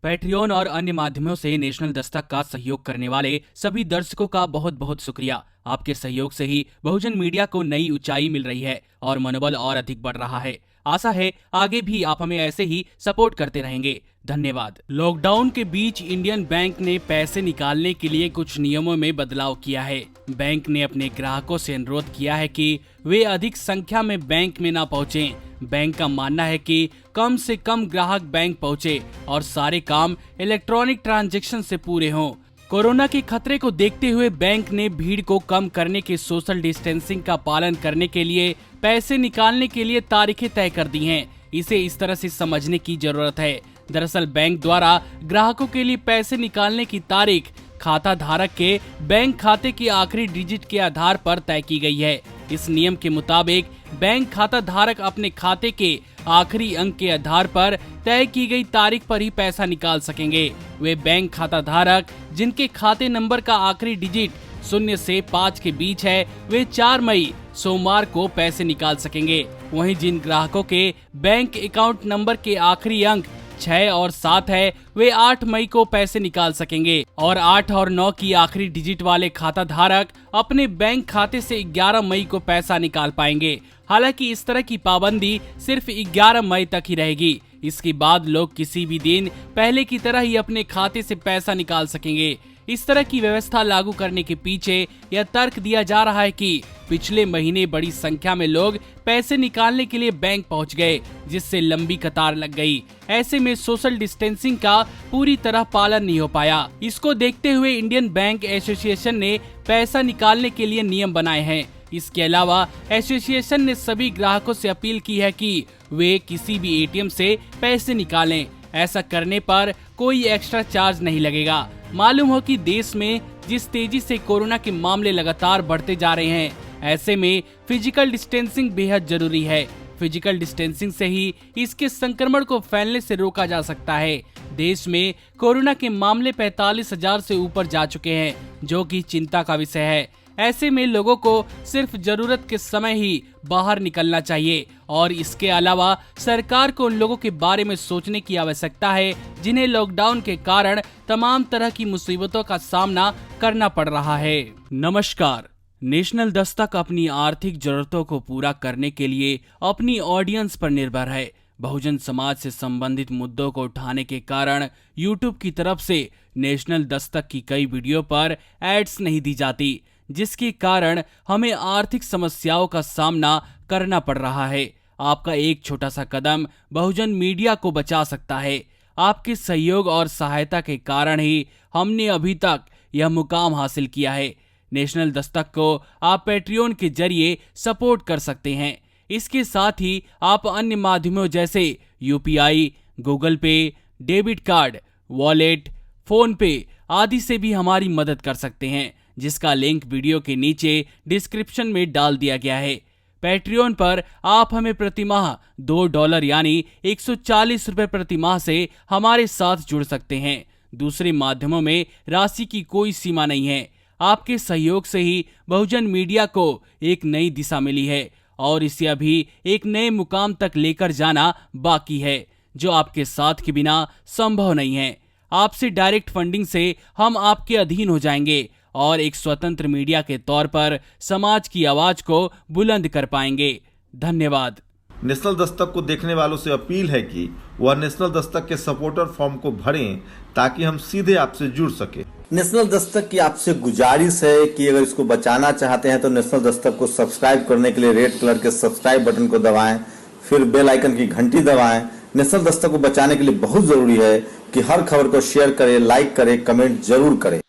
Patreon और अन्य माध्यमों से नेशनल दस्तक का सहयोग करने वाले सभी दर्शकों का बहुत बहुत शुक्रिया। आपके सहयोग से ही बहुजन मीडिया को नई ऊंचाई मिल रही है और मनोबल और अधिक बढ़ रहा है। आशा है आगे भी आप हमें ऐसे ही सपोर्ट करते रहेंगे। धन्यवाद। लॉकडाउन के बीच इंडियन बैंक ने पैसे निकालने के लिए कुछ नियमों में बदलाव किया है। बैंक ने अपने ग्राहकों से अनुरोध किया है कि वे अधिक संख्या में बैंक में न पहुंचें। बैंक का मानना है कि कम से कम ग्राहक बैंक पहुंचे और सारे काम इलेक्ट्रॉनिक ट्रांजैक्शन से पूरे हों। कोरोना के खतरे को देखते हुए बैंक ने भीड़ को कम करने के सोशल डिस्टेंसिंग का पालन करने के लिए पैसे निकालने के लिए तारीखें तय कर दी हैं। इसे इस तरह से समझने की जरूरत है। दरअसल बैंक द्वारा ग्राहकों के लिए पैसे निकालने की तारीख खाता धारक के बैंक खाते के आखिरी डिजिट के आधार पर तय की गई है। इस नियम के मुताबिक बैंक खाता धारक अपने खाते के आखिरी अंक के आधार पर तय की गई तारीख पर ही पैसा निकाल सकेंगे। वे बैंक खाता धारक जिनके खाते नंबर का आखिरी डिजिट 0 से 5 के बीच है, वे 4 मई सोमवार को पैसे निकाल सकेंगे। वहीं जिन ग्राहकों के बैंक अकाउंट नंबर के आखिरी अंक 6 और 7 है, वे 8 मई को पैसे निकाल सकेंगे और 8 और 9 की आखिरी डिजिट वाले खाता धारक अपने बैंक खाते से 11 मई को पैसा निकाल पाएंगे। हालांकि इस तरह की पाबंदी सिर्फ 11 मई तक ही रहेगी। इसके बाद लोग किसी भी दिन पहले की तरह ही अपने खाते से पैसा निकाल सकेंगे। इस तरह की व्यवस्था लागू करने के पीछे यह तर्क दिया जा रहा है कि पिछले महीने बड़ी संख्या में लोग पैसे निकालने के लिए बैंक पहुंच गए, जिससे लंबी कतार लग गई। ऐसे में सोशल डिस्टेंसिंग का पूरी तरह पालन नहीं हो पाया। इसको देखते हुए इंडियन बैंक एसोसिएशन ने पैसा निकालने के लिए नियम बनाए हैं। इसके अलावा एसोसिएशन ने सभी ग्राहकों से अपील की है कि वे किसी भी एटीएम से पैसे निकालें। ऐसा करने पर कोई एक्स्ट्रा चार्ज नहीं लगेगा। मालूम हो कि देश में जिस तेजी से कोरोना के मामले लगातार बढ़ते जा रहे हैं, ऐसे में फिजिकल डिस्टेंसिंग बेहद जरूरी है। फिजिकल डिस्टेंसिंग से ही इसके संक्रमण को फैलने से रोका जा सकता है। देश में कोरोना के मामले 45,000 से ऊपर जा चुके हैं, जो कि चिंता का विषय है। ऐसे में लोगों को सिर्फ जरूरत के समय ही बाहर निकलना चाहिए और इसके अलावा सरकार को उन लोगों के बारे में सोचने की आवश्यकता है जिन्हें लॉकडाउन के कारण तमाम तरह की मुसीबतों का सामना करना पड़ रहा है। नमस्कार। नेशनल दस्तक अपनी आर्थिक जरूरतों को पूरा करने के लिए अपनी ऑडियंस पर निर्भर है। बहुजन समाज से संबंधित मुद्दों को उठाने के कारण यूट्यूब की तरफ से नेशनल दस्तक की कई वीडियो पर एड्स नहीं दी जाती, जिसके कारण हमें आर्थिक समस्याओं का सामना करना पड़ रहा है। आपका एक छोटा सा कदम बहुजन मीडिया को बचा सकता है। आपके सहयोग और सहायता के कारण ही हमने अभी तक यह मुकाम हासिल किया है। नेशनल दस्तक को आप पैट्रियन के जरिए सपोर्ट कर सकते हैं। इसके साथ ही आप अन्य माध्यमों जैसे यूपीआई, गूगल पे, डेबिट कार्ड, वॉलेट, फोन पे आदि से भी हमारी मदद कर सकते हैं, जिसका लिंक वीडियो के नीचे डिस्क्रिप्शन में डाल दिया गया है। पैट्रियन पर आप हमें प्रतिमाह $2 यानी 140 रुपए प्रति माह से हमारे साथ जुड़ सकते हैं। दूसरे माध्यमों में राशि की कोई सीमा नहीं है। आपके सहयोग से ही बहुजन मीडिया को एक नई दिशा मिली है और इसे अभी एक नए मुकाम तक लेकर जाना बाकी है, जो आपके साथ के बिना संभव नहीं है। आपसे डायरेक्ट फंडिंग से हम आपके अधीन हो जाएंगे और एक स्वतंत्र मीडिया के तौर पर समाज की आवाज को बुलंद कर पाएंगे। धन्यवाद। नेशनल दस्तक को देखने वालों से अपील है कि वह नेशनल दस्तक के सपोर्टर फॉर्म को भरें ताकि हम सीधे आपसे जुड़ सके। नेशनल दस्तक की आपसे गुजारिश है कि अगर इसको बचाना चाहते हैं तो नेशनल दस्तक को सब्सक्राइब करने के लिए रेड कलर के सब्सक्राइब बटन को दबाएं, फिर बेल आइकन की घंटी दबाएं। नेशनल दस्तक को बचाने के लिए बहुत जरूरी है कि हर खबर को शेयर करें, लाइक करें, कमेंट जरूर करें।